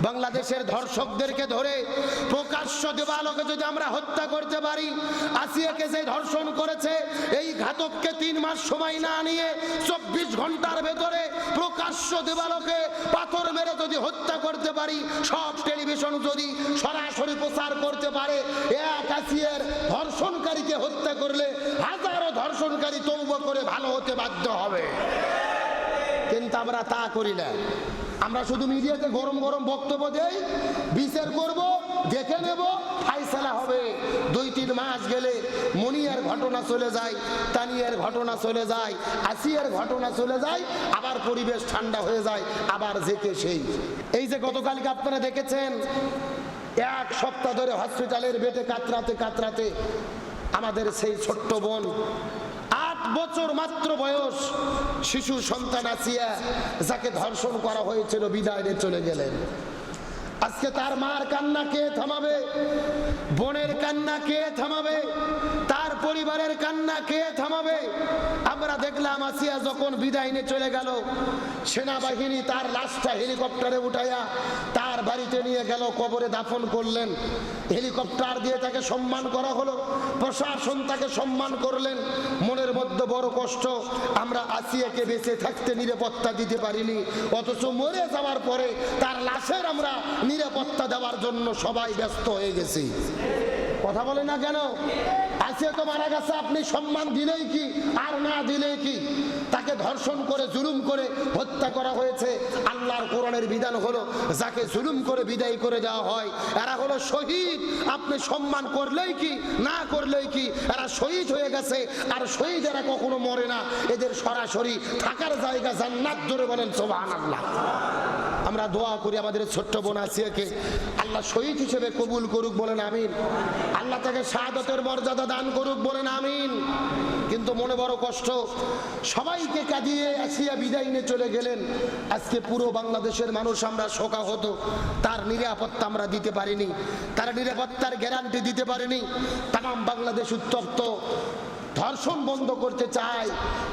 বাংলাদেশের ধর্ষকদেরকে ধরে প্রকাশ্য দেবালোকে যদি আমরা হত্যা করতে পারি, আসিয়াকে যে ধর্ষণ করেছে এই ঘাতককে 3 মাস সময় না নিয়ে 24 ঘন্টার ভেতরে প্রকাশ্য দেবালোকে পাথর মেরে যদি হত্যা করতে পারি, সব টেলিভিশন যদি সরাসরি প্রচার করতে পারে, এক আসিয়ার ধর্ষণকারীকে হত্যা করলে হাজারো ধর্ষণকারী তওবা করে ভালো হতে বাধ্য হবে। কিন্তু আমরা তা করি না। আমরা শুধু মিডিয়াতে গরম গরম বক্তব্য দেই, বিচার করব, দেখে নেব, ফাইসালা হবে। 2-3 মাস গেলে মনিয়ার ঘটনা চলে যায়, তানিয়ার ঘটনা চলে যায়, আসিয়ার ঘটনা চলে যায়, আবার পরিবেশ ঠান্ডা হয়ে যায়, আবার জেকে সেই। এই যে গতকালকে আপনারা দেখেছেন, 1 সপ্তাহ ধরে হসপিটালের বেডে কাতরাতে কাতরাতে আমাদের সেই ছোট্ট বোন, 8 বছর মাত্র বয়স শিশু সন্তান আসিয়া, যাকে ধর্ষণ করা হয়েছিল, বিদায় নিয়ে চলে গেলেন। আজকে তার মার কান্না কে থামাবে? বোনের কান্না কে থামাবে? তার পরিবারের কান্না কে থামাবে? আমরা দেখলাম আসিয়া যখন বিদায় নিয়ে চলে গেল, সেনাবাহিনী তার লাশটা হেলিকপ্টারে উঠাইয়া তার বাড়িতে নিয়ে গেল, কবরে দাফন করলেন। হেলিকপ্টার দিয়ে তাকে সম্মান করা হলো, প্রশাসন তাকে সম্মান করলেন। মনের মধ্যে বড় কষ্ট, আমরা আসিয়াকে বেঁচে থাকতে নিরাপত্তা দিতে পারিনি, অথচ মরে যাওয়ার পরে তার লাশের আমরা নিরাপত্তা দেওয়ার জন্য সবাই ব্যস্ত হয়ে গেছি। কথা বলে না কেন? আসিয়া তো মারা গেছে, আপনি সম্মান দিলেই কি আর না দিলেই কি? তাকে ধর্ষণ করে জুলুম করে হত্যা করা হয়েছে। আল্লাহর কোরআনের বিধান হলো, যাকে জুলুম করে বিদায় করে দেওয়া হয় এরা হলো শহীদ। আপনি সম্মান করলেই কি না করলেই কি, এরা শহীদ হয়ে গেছে। আর শহীদ এরা কখনো মরে না, এদের সরাসরি থাকার জায়গা জান্নাত। জোরে বলেন সুবহানাল্লাহ। আমরা দোয়া করি আমাদের ছোট্ট বোন আসিয়াকে আল্লাহ শহীদ হিসেবে কবুল করুক, বলেন আমিন। আল্লাহ তাকে শাহাদাতের মর্যাদা দান করুক, বলেন আমিন। কিন্তু মনে বড় কষ্ট, সবাইকে কাঁদিয়ে আসিয়া বিদায় নিয়ে চলে গেলেন। আজকে পুরো বাংলাদেশের মানুষ আমরা শোকাহত। তার নিরাপত্তা আমরা দিতে পারিনি, তার নিরাপত্তার গ্যারান্টি দিতে পারিনি। তামাম বাংলাদেশ উত্তপ্ত। ধর্ষণ বন্ধ করতে চায়,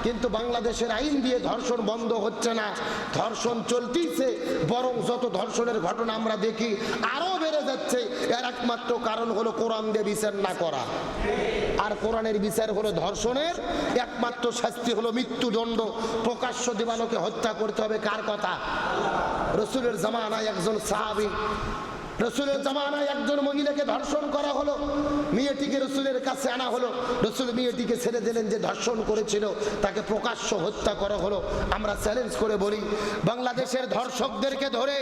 কিন্তু বাংলাদেশের আইন দিয়ে ধর্ষণ বন্ধ হচ্ছে না, ধর্ষণ চলতেইছে। বরং যত ধর্ষণের ঘটনা আমরা দেখি আরো বেড়ে যাচ্ছে। এর একমাত্র কারণ হলো কোরআন দিয়ে বিচার না করা। আর কোরআনের বিচার হলো ধর্ষণের একমাত্র শাস্তি হলো মৃত্যুদণ্ড। প্রকাশ্য দেবালোকে হত্যা করতে হবে। কার কথা? রাসূলের জামানায় একজন সাহাবী, রাসূলের জামানায় একজন মহিলাকে ধর্ষণ করা হলো, মেয়েটিকে রাসূলের কাছে আনা হলো। রাসূল মেয়েটিকে ছেড়ে দিলেন, যে ধর্ষণ করেছিল তাকে প্রকাশ্য হত্যা করা হলো। আমরা চ্যালেঞ্জ করে বলি, বাংলাদেশের ধর্ষকদেরকে ধরে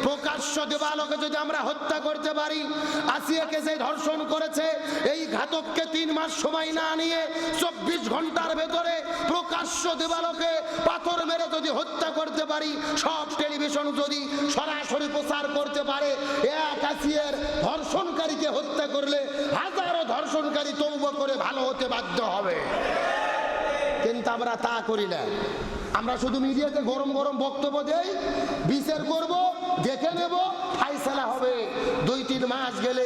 প্রকাশ্য দেবালোকে যদি আমরা হত্যা করতে পারি, আসিয়াকে যে ধর্ষণ করেছে এই ঘাতককে 3 মাস সময় না নিয়ে 24 ঘন্টার ভেতরে প্রকাশ্য দেবালোকে পাথর মেরে যদি হত্যা করতে পারি, সব টেলিভিশন যদি সরাসরি প্রচার করতে পারে, এক আসিয়ার ধর্ষণকারীকে হত্যা করলে হাজারো ধর্ষণকারী তওবা করে ভালো হতে বাধ্য হবে। কিন্তু আমরা তা করি না। আমরা শুধু মিডিয়াতে গরম গরম বক্তব্য দেই, বিচার করব, দেখে নেব, ফাইসালা হবে। 2-3 মাস গেলে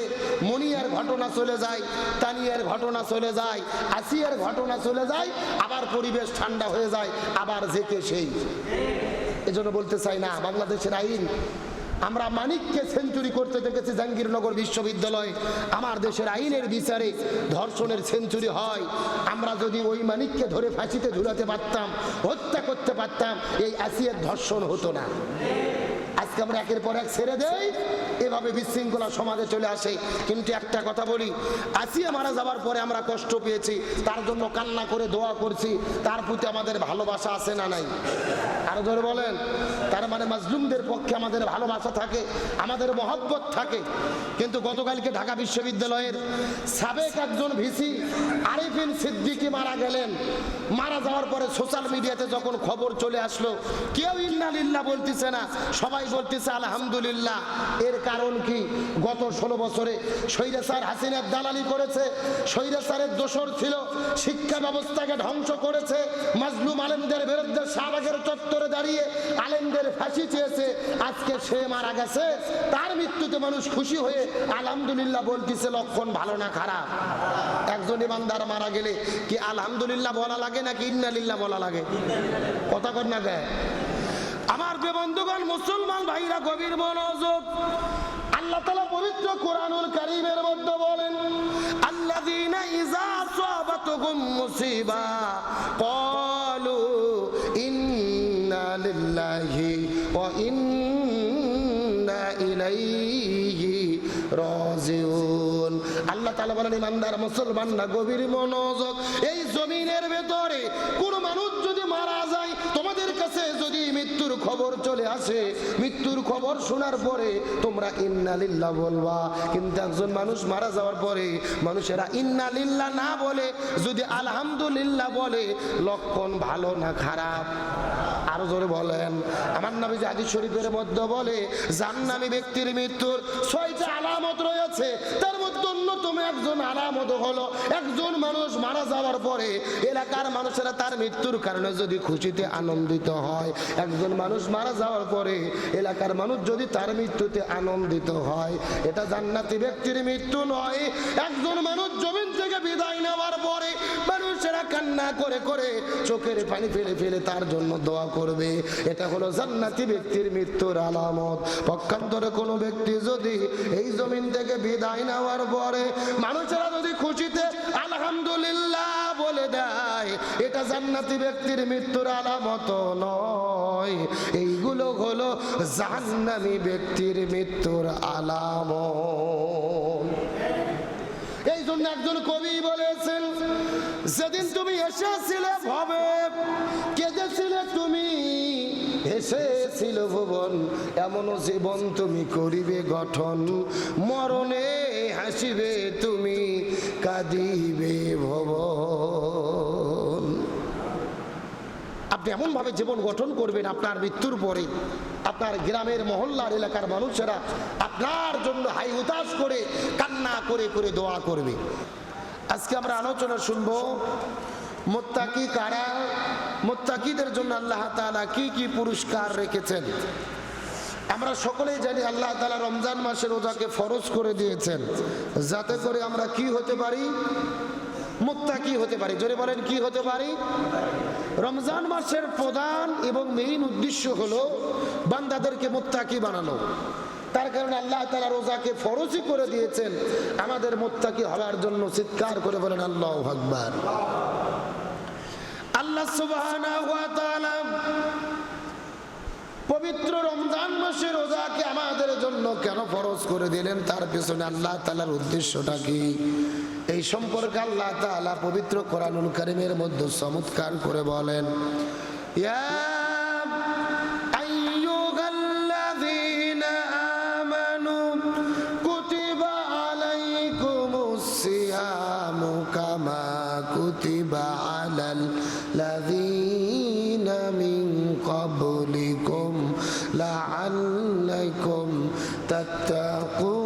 মনিয়ার ঘটনা চলে যায়, তানিয়ার ঘটনা চলে যায়, আসিয়ার ঘটনা চলে যায়, আবার পরিবেশ ঠান্ডা হয়ে যায়, আবার জেকে সেই। এজন্য বলতে চাই না, বাংলাদেশের আইন, আমরা মানিককে সেঞ্চুরি করতে দেখেছি জাহাঙ্গীরনগর বিশ্ববিদ্যালয়ে। আমার দেশের আইনের বিচারে ধর্ষণের সেঞ্চুরি হয়। আমরা যদি ওই মানিককে ধরে ফাঁসিতে ঝুলাতে পারতাম, হত্যা করতে পারতাম, এই আসিয়ার ধর্ষণ হতো না। আজকে আমরা একের পর এক ছেড়ে দেই, এভাবে বিশৃঙ্খলা সমাজে চলে আসে। কিন্তু একটা কথা বলি, আসিয়া মারা যাবার পরে আমরা কষ্ট পেয়েছি, তার জন্য কান্না করে দোয়া করছি, তার প্রতি আমাদের ভালোবাসা আছে না নাই? আরো ধরে বলেন। তার মানে মাজলুমদের পক্ষে আমাদের ভালোবাসা থাকে, আমাদের মহব্বত থাকে। কিন্তু গতকালকে ঢাকা বিশ্ববিদ্যালয়ের সাবেক একজন ভিসি আরিফিন সিদ্দিকী মারা গেলেন। মারা যাওয়ার পরে সোশ্যাল মিডিয়াতে যখন খবর চলে আসলো, কেউ ইন্না লিল্লাহ বলতেছে না, সবাই বলতেছে আলহামদুলিল্লাহ। এর কারণ কি? গত 16 বছরে স্বৈরাচার হাসিনার দালালি করেছে, স্বৈরাচারের দোসর ছিল, শিক্ষা ব্যবস্থাকে ধ্বংস করেছে, মাজলুম আলেমদের বিরুদ্ধে শাহবাগের চত্বরে দাঁড়িয়ে আলেমদের ফাঁসি চেয়েছে। আজকে সে মারা গেছে, তার মৃত্যুতে মানুষ খুশি হয়ে আলহামদুলিল্লাহ বলতেছে। লক্ষণ ভালো না খারাপ? একজন ইমানদার মারা গেলে কি আলহামদুলিল্লাহ বলা লাগে নাকি ইন্না লিল্লাহ বলা লাগে? কথা কর না দেয়। আমার বন্ধুগণ, মুসলমান ভাইরা গভীর মনোযোগ। আল্লাহ তাআলা পবিত্র কোরআনুল কারীমের মধ্যে বলেন, আল্লাযীনা ইযা আসাবাতুহুম মুসিবা ক্বালু ইন্না লিল্লাহি ওয়া ইন্না ইলাইহি রাজিউন। আল্লাহ তাআলা বলেন, ইমানদার মুসলমানরা গভীর মনোযোগ, এই জমিনের ভেতরে কোন মানুষ যদি মারা যায়, তোমাদের কাছে যদি মৃত্যুর খবর চলে আসে, মৃত্যুর খবর শোনার পরে তোমরা ইন্না লিল্লাহ বলবা। কিন্তু একজন মানুষ মারা যাওয়ার পরে মানুষেরা ইন্না লিল্লাহ না বলে যদি আলহামদুলিল্লাহ বলে, লক্ষণ ভালো না খারাপ? আরো জোরে বলেন। আমার নবী হাদিস শরীফের মধ্যে বলে, জান্নামী ব্যক্তির মৃত্যুর 6টা আলামত রয়েছে। তার মধ্যে অন্যতম একজন আলামত হলো, একজন মানুষ মারা যাওয়ার পরে এলাকার মানুষেরা তার মৃত্যুর কারণে যদি খুশিতে আনন্দিত হয়, একজন মানুষ মারা যাওয়ার পরে এলাকার মানুষ যদি তার মৃত্যুতে আনন্দিত হয়, এটা জান্নাতি ব্যক্তির মৃত্যু নয়। একজন মানুষ জমিন থেকে বিদায় নেওয়ার পরে মানুষেরা কান্না করে করে চোখের পানি ফেলে ফেলে তার জন্য দোয়া করবে, এটা হলো জান্নাতি ব্যক্তির মৃত্যুর আলামত। পক্ষান্তরে কোনো ব্যক্তি যদি এই জমিন থেকে বিদায় নেওয়ার পরে মানুষেরা যদি খুশিতে আলহামদুলিল্লাহ বলে দেয়, এটা জান্নাতি ব্যক্তির মৃত্যুর আলামত নয়, এইগুলো হলো জাহান্নামী ব্যক্তির মৃত্যুর আলামত। এই জন্য একজন কবি বলেছেন, যেদিন তুমি এসেছিলে ভবে কেঁদেছিলে তুমি, এসেছিল ভুবন এমন জীবন তুমি করিবে গঠন, মরণে হাসিবে তুমি কাঁদিবে ভুবন। আপনি এমন ভাবে জীবন গঠন করবেন, আপনার মৃত্যুর পরে আপনার গ্রামের মহল্লার এলাকার মানুষেরা আপনার জন্য হাই উতাস করে কান্না করে করে দোয়া করবে। আজকে আমরা আলোচনা শুনবো মুত্তাকি কারা, মুত্তাকিদের জন্য আল্লাহ তাআলা কি কি পুরস্কার রেখেছেন। আমরা সকলেই জানি আল্লাহ তাআলা রমজান মাসের রোজাকে ফরজ করে দিয়েছেন যাতে করে আমরা কি হতে পারি, মুত্তাকি হতে পারি। জোরে বলেন, কি হতে পারি? রমজান মাসের প্রধান এবং মেইন উদ্দেশ্য হলো বান্দাদেরকে মুত্তাকি বানানো। তার কারণে আল্লাহ তাআলা রোজাকে ফরজই করে দিয়েছেন আমাদের মুত্তাকি হওয়ার জন্য। চিৎকার করে বলেন আল্লাহু আকবার। আল্লাহ সুবহানাহু ওয়া তাআলা পবিত্র রমজান মাসে রোজাকে আমাদের জন্য কেন ফরজ করে দিলেন, তার পেছনে আল্লাহ তাআলার উদ্দেশ্যটা কি, এই সম্পর্কে আল্লাহ তাআলা পবিত্র কোরআনুল কারীমের মধ্যে চমৎকার করে বলেন, ইয়া আইয়ুহাল্লাযীনা আমানু কুতিবা আলাইকুমুস সিয়ামু কামা কুতিবা আলাল লাযীনা মিন ক্বাবলিকুম লাআল্লাকুম তাত্তাকুন।